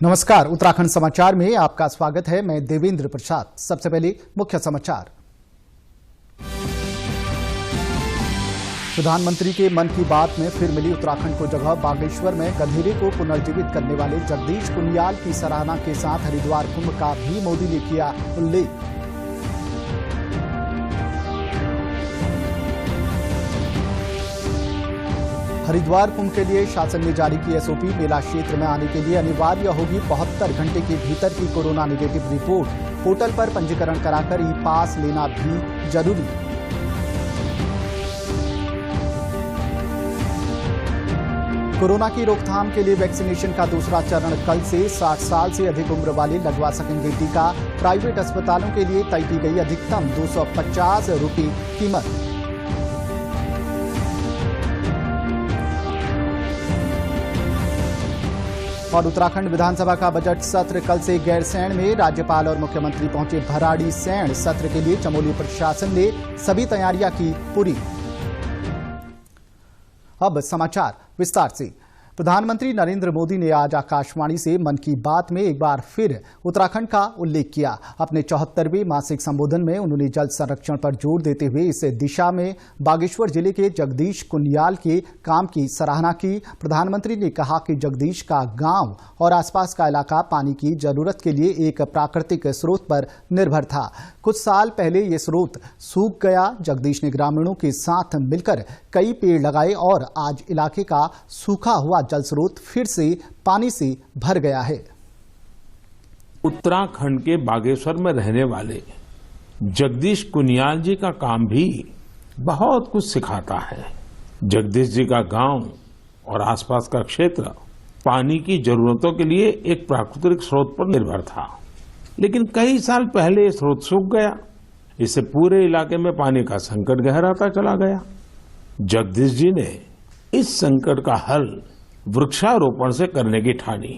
नमस्कार, उत्तराखंड समाचार में आपका स्वागत है। मैं देवेंद्र प्रसाद। सबसे पहले मुख्य समाचार। प्रधानमंत्री के मन की बात में फिर मिली उत्तराखंड को जगह। बागेश्वर में गधेरे को पुनर्जीवित करने वाले जगदीश कुनियाल की सराहना के साथ हरिद्वार कुंभ का भी मोदी ने किया उल्लेख। हरिद्वार कुंभ के लिए शासन ने जारी की एसओपी। मेला क्षेत्र में आने के लिए अनिवार्य होगी 72 घंटे के भीतर की कोरोना नेगेटिव रिपोर्ट। पोर्टल पर पंजीकरण कराकर ई पास लेना भी जरूरी। कोरोना की रोकथाम के लिए वैक्सीनेशन का दूसरा चरण कल से 60 साल से अधिक उम्र वाले लगवा सकेंगे टीका। प्राइवेट अस्पतालों के लिए तय की गई अधिकतम 250 रुपये कीमत। और उत्तराखंड विधानसभा का बजट सत्र कल से गैरसैंण में। राज्यपाल और मुख्यमंत्री पहुंचे भराड़ीसैंण। सत्र के लिए चमोली प्रशासन ने सभी तैयारियां की पूरी। अब समाचार विस्तार से। प्रधानमंत्री नरेंद्र मोदी ने आज आकाशवाणी से मन की बात में एक बार फिर उत्तराखंड का उल्लेख किया। अपने 74वें मासिक संबोधन में उन्होंने जल संरक्षण पर जोर देते हुए इस दिशा में बागेश्वर जिले के जगदीश कुनियाल के काम की सराहना की। प्रधानमंत्री ने कहा कि जगदीश का गांव और आसपास का इलाका पानी की जरूरत के लिए एक प्राकृतिक स्रोत पर निर्भर था। कुछ साल पहले ये स्रोत सूख गया। जगदीश ने ग्रामीणों के साथ मिलकर कई पेड़ लगाए और आज इलाके का सूखा हुआ जल स्रोत फिर से पानी से भर गया है। उत्तराखंड के बागेश्वर में रहने वाले जगदीश कुनियाल जी का काम भी बहुत कुछ सिखाता है। जगदीश जी का गांव और आसपास का क्षेत्र पानी की जरूरतों के लिए एक प्राकृतिक स्रोत पर निर्भर था, लेकिन कई साल पहले ये स्रोत सूख गया। इससे पूरे इलाके में पानी का संकट गहराता चला गया। जगदीश जी ने इस संकट का हल वृक्षारोपण से करने की ठानी।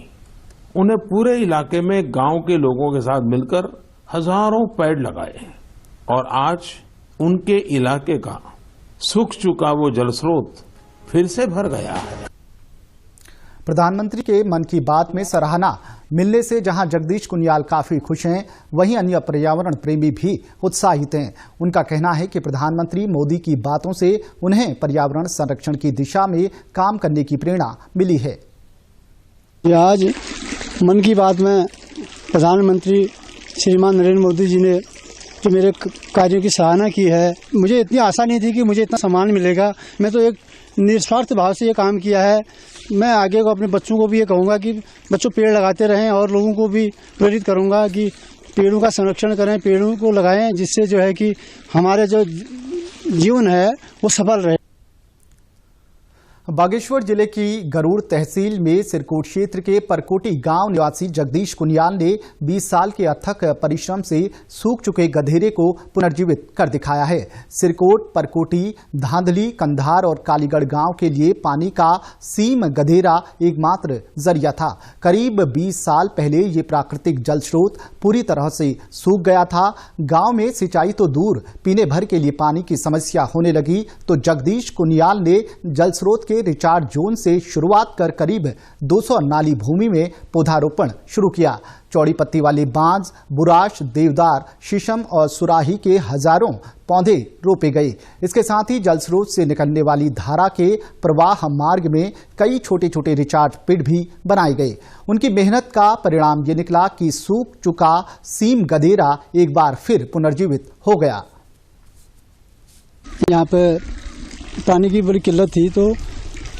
उन्हें पूरे इलाके में गांव के लोगों के साथ मिलकर हजारों पेड़ लगाए और आज उनके इलाके का सूख चुका वो जल स्रोत फिर से भर गया है। प्रधानमंत्री के मन की बात में सराहना मिलने से जहां जगदीश कुनियाल काफी खुश हैं, वहीं अन्य पर्यावरण प्रेमी भी उत्साहित हैं। उनका कहना है कि प्रधानमंत्री मोदी की बातों से उन्हें पर्यावरण संरक्षण की दिशा में काम करने की प्रेरणा मिली है। आज मन की बात में प्रधानमंत्री श्रीमान नरेंद्र मोदी जी ने जो मेरे कार्यों की सराहना की है, मुझे इतनी आशा नहीं थी कि मुझे इतना सम्मान मिलेगा। मैं तो एक निस्वार्थ भाव से ये काम किया है। मैं आगे को अपने बच्चों को भी ये कहूँगा कि बच्चों पेड़ लगाते रहें और लोगों को भी प्रेरित करूँगा कि पेड़ों का संरक्षण करें, पेड़ों को लगाएं, जिससे जो है कि हमारे जो जीवन है वो सफल रहे। बागेश्वर जिले की गरुड़ तहसील में सिरकोट क्षेत्र के परकोटी गांव निवासी जगदीश कुनियाल ने 20 साल के अथक परिश्रम से सूख चुके गधेरे को पुनर्जीवित कर दिखाया है। सिरकोट, परकोटी, धांधली, कंधार और कालीगढ़ गांव के लिए पानी का सीम गधेरा एकमात्र जरिया था। करीब 20 साल पहले ये प्राकृतिक जल स्रोत पूरी तरह से सूख गया था। गांव में सिंचाई तो दूर, पीने भर के लिए पानी की समस्या होने लगी तो जगदीश कुनियाल ने जल स्रोत रिचार्ज जोन से शुरुआत कर करीब 200 नाली भूमि में पौधारोपण शुरू किया। चौड़ी पत्ती वाले बांज, बुराश, देवदार, शीशम और सुराही के हजारों पौधे रोपे गए। इसके साथ ही जल स्रोत से निकलने वाली धारा के प्रवाह मार्ग में कई छोटे छोटे रिचार्ज पिट भी बनाए गए। उनकी मेहनत का परिणाम ये निकला कि सूख चुका सीम गधेरा एक बार फिर पुनर्जीवित हो गया। यहाँ पे पानी की बड़ी किल्लत थी तो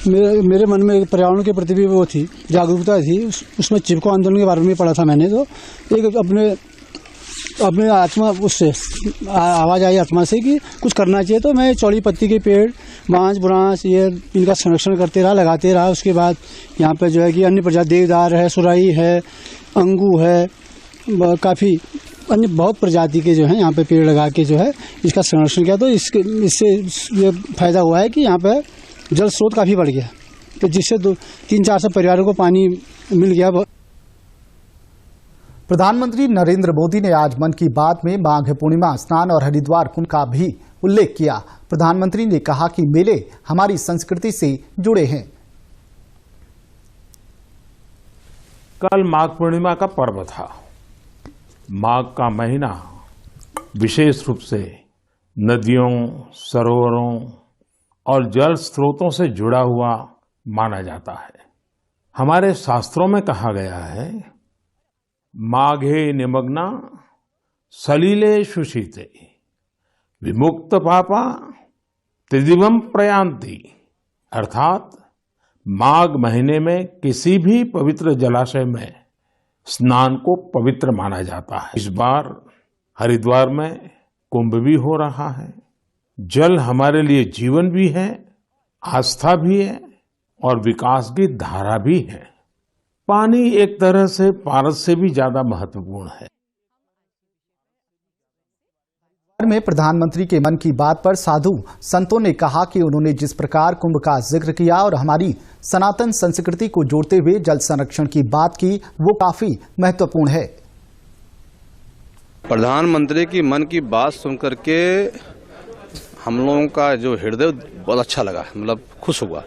मेरे मन में पर्यावरण के प्रति भी वो थी, जागरूकता थी। उसमें चिपको आंदोलन के बारे में पढ़ा था मैंने। तो एक अपने आत्मा उससे आवाज़ आई आत्मा से कि कुछ करना चाहिए। तो मैं चौड़ी पत्ती के पेड़, बांस, बुरांस, ये इनका संरक्षण करते रहा, लगाते रहा। उसके बाद यहाँ पे जो है कि अन्य प्रजाति देवदार है, सुराही है, अंगू है, काफ़ी अन्य बहुत प्रजाति के जो है यहाँ पे पेड़ लगा के जो है इसका संरक्षण किया। तो इससे ये फायदा हुआ है कि यहाँ पे जल स्रोत काफी बढ़ गया, तो जिससे 300-400 परिवारों को पानी मिल गया। प्रधानमंत्री नरेंद्र मोदी ने आज मन की बात में माघ पूर्णिमा स्नान और हरिद्वार कुंभ का भी उल्लेख किया। प्रधानमंत्री ने कहा कि मेले हमारी संस्कृति से जुड़े हैं। कल माघ पूर्णिमा का पर्व था। माघ का महीना विशेष रूप से नदियों, सरोवरों और जल स्रोतों से जुड़ा हुआ माना जाता है। हमारे शास्त्रों में कहा गया है, माघे निमग्ना सलिले शुशीते विमुक्त पापा त्रिदिवम प्रयांति, अर्थात माघ महीने में किसी भी पवित्र जलाशय में स्नान को पवित्र माना जाता है। इस बार हरिद्वार में कुंभ भी हो रहा है। जल हमारे लिए जीवन भी है, आस्था भी है और विकास की धारा भी है। पानी एक तरह से पारस से भी ज्यादा महत्वपूर्ण है। में प्रधानमंत्री के मन की बात पर साधु संतों ने कहा कि उन्होंने जिस प्रकार कुंभ का जिक्र किया और हमारी सनातन संस्कृति को जोड़ते हुए जल संरक्षण की बात की, वो काफी महत्वपूर्ण है। प्रधानमंत्री की मन की बात सुनकर के हम लोगों का जो हृदय बहुत अच्छा लगा, मतलब खुश हुआ।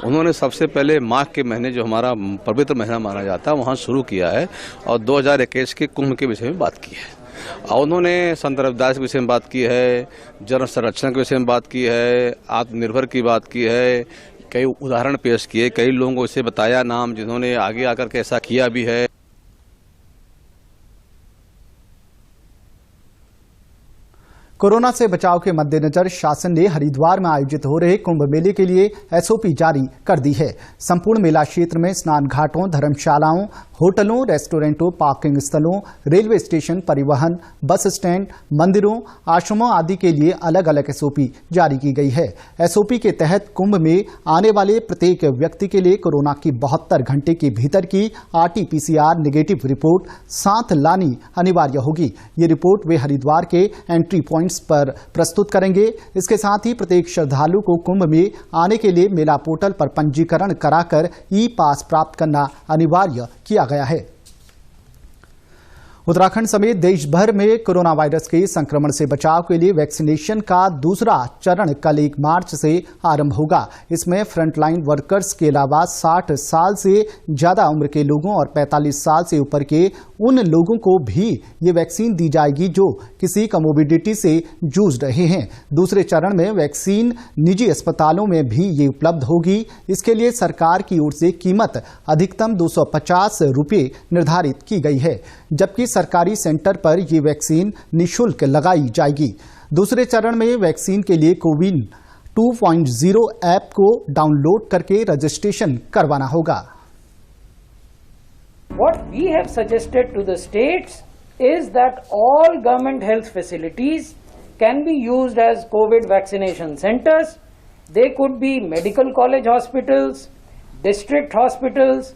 उन्होंने सबसे पहले माघ के महीने जो हमारा पवित्र महीना माना जाता है वहाँ शुरू किया है और 2021 के कुंभ के विषय में बात की है। और उन्होंने संत रविदास के विषय में बात की है, जल संरक्षण के विषय में बात की है, आत्मनिर्भर की बात की है, कई उदाहरण पेश किए, कई लोगों को इसे बताया नाम जिन्होंने आगे आकर के ऐसा किया भी है। कोरोना से बचाव के मद्देनजर शासन ने हरिद्वार में आयोजित हो रहे कुंभ मेले के लिए एसओपी जारी कर दी है। संपूर्ण मेला क्षेत्र में स्नान घाटों, धर्मशालाओं, होटलों, रेस्टोरेंटों, पार्किंग स्थलों, रेलवे स्टेशन, परिवहन, बस स्टैंड, मंदिरों, आश्रमों आदि के लिए अलग अलग एसओपी जारी की गई है। एसओपी के तहत कुंभ में आने वाले प्रत्येक व्यक्ति के लिए कोरोना की 72 घंटे के भीतर की RT-PCR नेगेटिव रिपोर्ट साथ लानी अनिवार्य होगी। ये रिपोर्ट वे हरिद्वार के एंट्री पॉइंट्स पर प्रस्तुत करेंगे। इसके साथ ही प्रत्येक श्रद्धालु को कुंभ में आने के लिए मेला पोर्टल पर पंजीकरण कराकर ई-पास प्राप्त करना अनिवार्य किया गया है। उत्तराखंड समेत देश भर में कोरोना वायरस के संक्रमण से बचाव के लिए वैक्सीनेशन का दूसरा चरण कल 1 मार्च से आरंभ होगा। इसमें फ्रंटलाइन वर्कर्स के अलावा 60 साल से ज्यादा उम्र के लोगों और 45 साल से ऊपर के उन लोगों को भी ये वैक्सीन दी जाएगी जो किसी कमोबिडिटी से जूझ रहे हैं। दूसरे चरण में वैक्सीन निजी अस्पतालों में भी ये उपलब्ध होगी। इसके लिए सरकार की ओर से कीमत अधिकतम 250 रुपये निर्धारित की गई है, जबकि सरकारी सेंटर पर यह वैक्सीन निःशुल्क लगाई जाएगी। दूसरे चरण में वैक्सीन के लिए कोविन 2.0 ऐप को डाउनलोड करके रजिस्ट्रेशन करवाना होगा। What we have suggested to the states is that all government health facilities can be used as COVID vaccination centers. They could be medical college hospitals, district hospitals,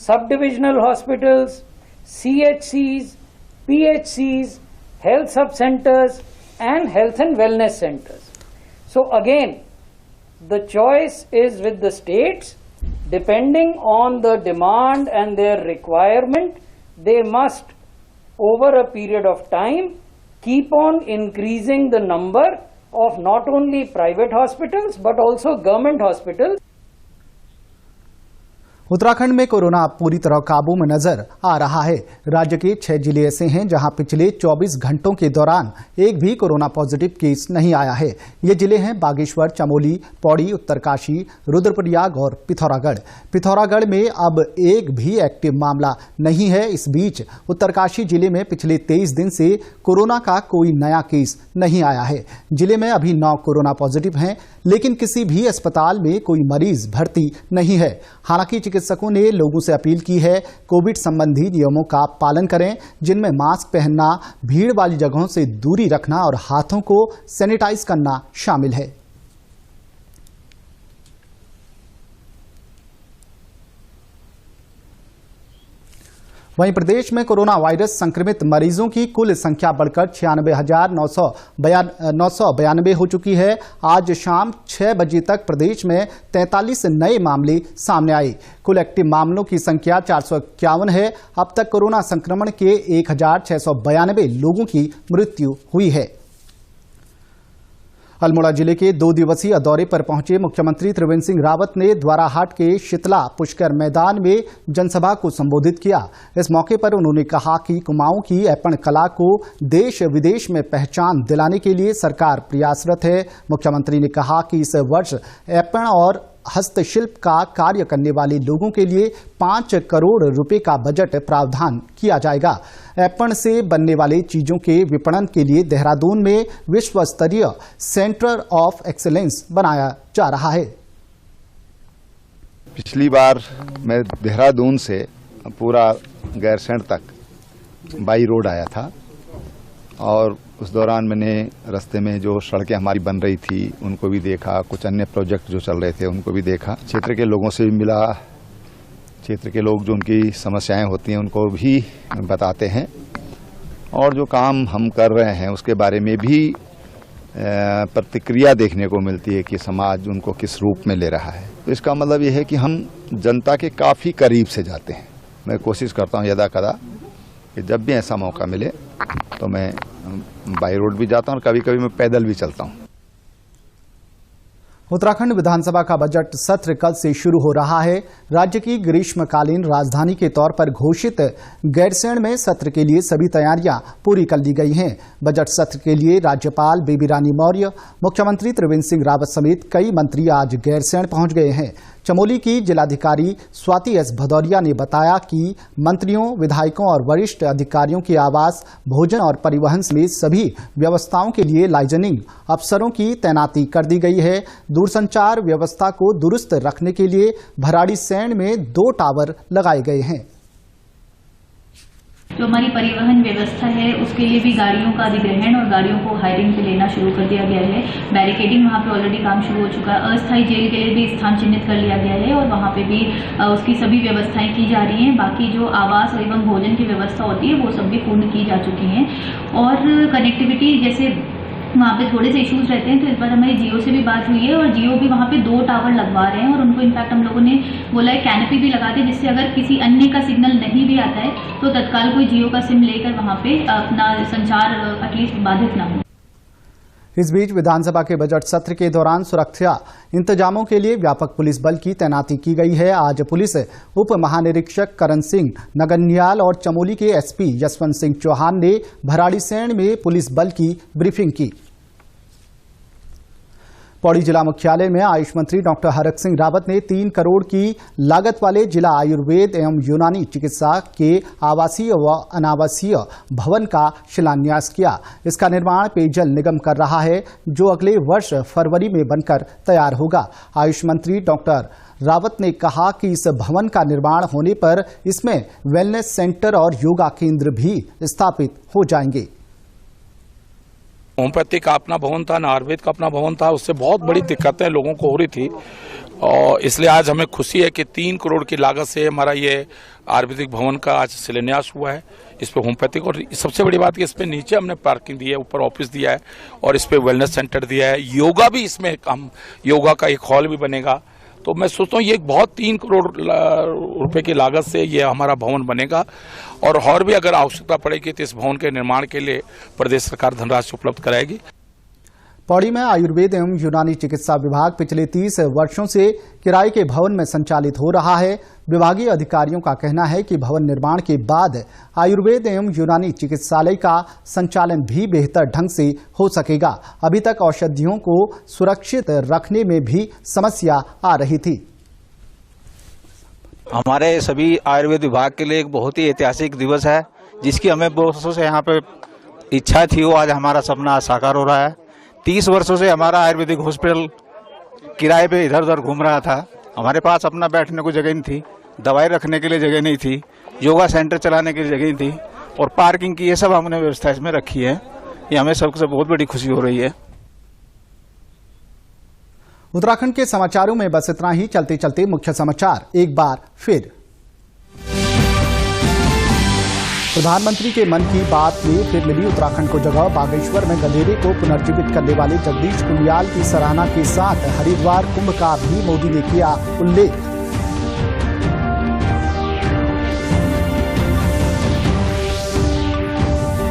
sub-divisional hospitals, CHCs, PHCs, health sub-centers and health and wellness centers. So again, the choice is with the states. Depending on the demand and their requirement, they must, over a period of time, keep on increasing the number of not only private hospitals but also government hospitals. Uttarakhand में corona पूरी तरह काबू में नजर आ रहा है। राज्य के 6 जिले ऐसे हैं जहां पिछले 24 घंटों के दौरान एक भी कोरोना पॉजिटिव केस नहीं आया है। ये जिले हैं बागेश्वर, चमोली, पौड़ी, उत्तरकाशी, रुद्रप्रयाग और पिथौरागढ़। पिथौरागढ़ में अब एक भी एक्टिव मामला नहीं है। इस बीच उत्तरकाशी जिले में पिछले 23 दिन से कोरोना का कोई नया केस नहीं आया है। जिले में अभी 9 कोरोना पॉजिटिव हैं, लेकिन किसी भी अस्पताल में कोई मरीज भर्ती नहीं है। हालांकि चिकित्सकों ने लोगों से अपील की है, कोविड संबंधी नियमों का पालन करें, जिनमें मास्क पहनना, भीड़ वाली जगहों से दूरी रखना और हाथों को सैनिटाइज करना शामिल है। वहीं प्रदेश में कोरोना वायरस संक्रमित मरीजों की कुल संख्या बढ़कर 96,992 हो चुकी है। आज शाम 6 बजे तक प्रदेश में 43 नए मामले सामने आए। कुल एक्टिव मामलों की संख्या 451 है। अब तक कोरोना संक्रमण के 1692 लोगों की मृत्यु हुई है। अल्मोड़ा जिले के 2 दिवसीय दौरे पर पहुंचे मुख्यमंत्री त्रिवेंद्र सिंह रावत ने द्वाराहाट के शीतला पुष्कर मैदान में जनसभा को संबोधित किया। इस मौके पर उन्होंने कहा कि कुमाऊं की ऐपण कला को देश विदेश में पहचान दिलाने के लिए सरकार प्रयासरत है। मुख्यमंत्री ने कहा कि इस वर्ष ऐपण और हस्तशिल्प का कार्य करने वाले लोगों के लिए 5 करोड़ रुपए का बजट प्रावधान किया जाएगा। ऐपण से बनने वाली चीजों के विपणन के लिए देहरादून में विश्व स्तरीय सेंटर ऑफ एक्सीलेंस बनाया जा रहा है। पिछली बार मैं देहरादून से पूरा गैरसैंण तक बाई रोड आया था और उस दौरान मैंने रास्ते में जो सड़कें हमारी बन रही थी उनको भी देखा, कुछ अन्य प्रोजेक्ट जो चल रहे थे उनको भी देखा, क्षेत्र के लोगों से भी मिला। क्षेत्र के लोग जो उनकी समस्याएं होती हैं उनको भी बताते हैं और जो काम हम कर रहे हैं उसके बारे में भी प्रतिक्रिया देखने को मिलती है कि समाज उनको किस रूप में ले रहा है। तो इसका मतलब ये है कि हम जनता के काफ़ी करीब से जाते हैं। मैं कोशिश करता हूँ यदा कदा कि जब भी ऐसा मौका मिले तो मैं बाई रोड भी जाता हूँ और कभी कभी मैं पैदल भी चलता हूँ। उत्तराखंड विधानसभा का बजट सत्र कल से शुरू हो रहा है। राज्य की ग्रीष्मकालीन राजधानी के तौर पर घोषित गैरसैंण में सत्र के लिए सभी तैयारियां पूरी कर ली गई हैं। बजट सत्र के लिए राज्यपाल बेबी रानी मौर्य, मुख्यमंत्री त्रिवेंद्र सिंह रावत समेत कई मंत्री आज गैरसैंण पहुंच गए हैं। चमोली की जिलाधिकारी स्वाति एस भदौरिया ने बताया कि मंत्रियों, विधायकों और वरिष्ठ अधिकारियों के आवास, भोजन और परिवहन समेत सभी व्यवस्थाओं के लिए लाइजनिंग अफसरों की तैनाती कर दी गई है। दूरसंचार व्यवस्था को दुरुस्त रखने के लिए भराड़ीसैंण में 2 टावर लगाए गए हैं। जो हमारी परिवहन व्यवस्था है उसके लिए भी गाड़ियों का अधिग्रहण और गाड़ियों को हायरिंग पे लेना शुरू कर दिया गया है। बैरिकेडिंग वहाँ पे ऑलरेडी काम शुरू हो चुका है। अस्थायी जेल के लिए भी स्थान चिन्हित कर लिया गया है और वहाँ पे भी उसकी सभी व्यवस्थाएं की जा रही हैं। बाकी जो आवास एवं भोजन की व्यवस्था होती है वो सब भी पूर्ण की जा चुकी हैं। और कनेक्टिविटी जैसे वहाँ पे थोड़े से इश्यूज रहते हैं तो इस बार हमारी जियो से भी बात हुई है और जियो भी वहाँ पे 2 टावर लगवा रहे हैं और उनको इनफैक्ट हम लोगों ने बोला है कैनोपी भी लगा दे जिससे अगर किसी अन्य का सिग्नल नहीं भी आता है तो तत्काल कोई जियो का सिम लेकर वहाँ पे अपना संचार एटलीस्ट बाधित ना हो। इस बीच विधानसभा के बजट सत्र के दौरान सुरक्षा इंतजामों के लिए व्यापक पुलिस बल की तैनाती की गई है। आज पुलिस उप महानिरीक्षक करण सिंह नगन्याल और चमोली के एसपी यशवंत सिंह चौहान ने भराड़ीसैंण में पुलिस बल की ब्रीफिंग की। पौड़ी जिला मुख्यालय में आयुष मंत्री डॉक्टर हरक सिंह रावत ने 3 करोड़ की लागत वाले जिला आयुर्वेद एवं यूनानी चिकित्सा के आवासीय व अनावासीय भवन का शिलान्यास किया। इसका निर्माण पेयजल निगम कर रहा है जो अगले वर्ष फरवरी में बनकर तैयार होगा। आयुष मंत्री डॉक्टर रावत ने कहा कि इस भवन का निर्माण होने पर इसमें वेलनेस सेंटर और योगा केंद्र भी स्थापित हो जाएंगे। होम्योपैथी का अपना भवन था, आयुर्वेद का अपना भवन था, उससे बहुत बड़ी दिक्कतें लोगों को हो रही थी और इसलिए आज हमें खुशी है कि 3 करोड़ की लागत से हमारा ये आयुर्वेदिक भवन का आज शिलान्यास हुआ है। इस पे होम्योपैथिक और सबसे बड़ी बात कि इस पे नीचे हमने पार्किंग दी है, ऊपर ऑफिस दिया है और इस पे वेलनेस सेंटर दिया है। योगा भी इसमें हम योगा का एक हॉल भी बनेगा। तो मैं सोचता हूँ ये बहुत 3 करोड़ रुपए की लागत से ये हमारा भवन बनेगा और भी अगर आवश्यकता पड़ेगी तो इस भवन के निर्माण के लिए प्रदेश सरकार धनराशि उपलब्ध कराएगी। पौड़ी में आयुर्वेद एवं यूनानी चिकित्सा विभाग पिछले 30 वर्षों से किराए के भवन में संचालित हो रहा है। विभागीय अधिकारियों का कहना है कि भवन निर्माण के बाद आयुर्वेद एवं यूनानी चिकित्सालय का संचालन भी बेहतर ढंग से हो सकेगा। अभी तक औषधियों को सुरक्षित रखने में भी समस्या आ रही थी। हमारे सभी आयुर्वेद विभाग के लिए एक बहुत ही ऐतिहासिक दिवस है जिसकी हमें वर्षों से यहाँ पे इच्छा थी, वो आज हमारा सपना साकार हो रहा है। 30 वर्षों से हमारा आयुर्वेदिक हॉस्पिटल किराए पे इधर उधर घूम रहा था। हमारे पास अपना बैठने को जगह नहीं थी, दवाई रखने के लिए जगह नहीं थी, योगा सेंटर चलाने के लिए जगह नहीं थी और पार्किंग की ये सब हमने व्यवस्था इसमें रखी है। ये हमें सबसे बहुत बड़ी खुशी हो रही है। उत्तराखंड के समाचारों में बस इतना ही। चलते चलते मुख्य समाचार एक बार फिर। प्रधानमंत्री के मन की बात में फिर मिली उत्तराखंड को जगह। बागेश्वर में गधेरे को पुनर्जीवित करने वाले जगदीश कुनियाल की सराहना के साथ हरिद्वार कुंभ का भी मोदी ने किया उल्लेख।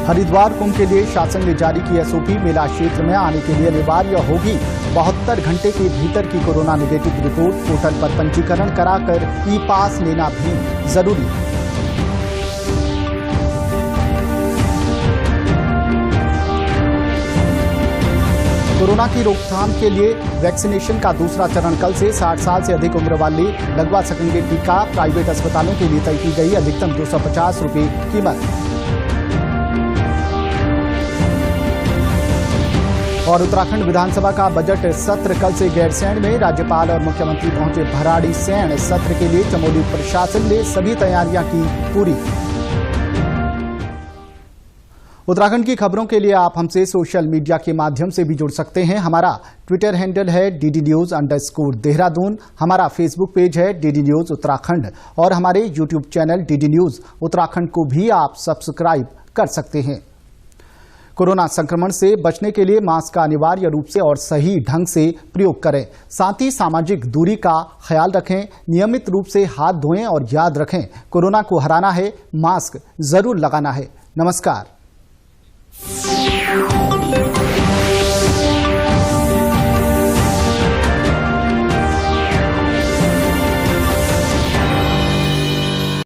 हरिद्वार कुंभ के लिए शासन ने जारी की एसओपी। मेला क्षेत्र में आने के लिए अनिवार्य होगी 72 घंटे के भीतर की कोरोना नेगेटिव रिपोर्ट। पोर्टल पर पंजीकरण कराकर ई पास लेना भी जरूरी। कोरोना की रोकथाम के लिए वैक्सीनेशन का दूसरा चरण कल से 60 साल से अधिक उम्र वाले लगवा सकेंगे टीका। प्राइवेट अस्पतालों के लिए तय की गई अधिकतम 250 रुपये कीमत। और उत्तराखंड विधानसभा का बजट सत्र कल से गैरसैंण में। राज्यपाल और मुख्यमंत्री पहुंचे भराड़ीसैंण। सत्र के लिए चमोली प्रशासन ने सभी तैयारियां की पूरी। उत्तराखंड की खबरों के लिए आप हमसे सोशल मीडिया के माध्यम से भी जुड़ सकते हैं। हमारा ट्विटर हैंडल है DDNews_देहरादून। हमारा फेसबुक पेज है DD News उत्तराखंड और हमारे YouTube channel DD News Uttarakhand को भी आप सब्सक्राइब कर सकते हैं। कोरोना संक्रमण से बचने के लिए मास्क का अनिवार्य रूप से और सही ढंग से प्रयोग करें। साथ ही सामाजिक दूरी का ख्याल रखें। नियमित रूप से हाथ धोएं और याद रखें, कोरोना को हराना है, मास्क जरूर लगाना है। नमस्कार।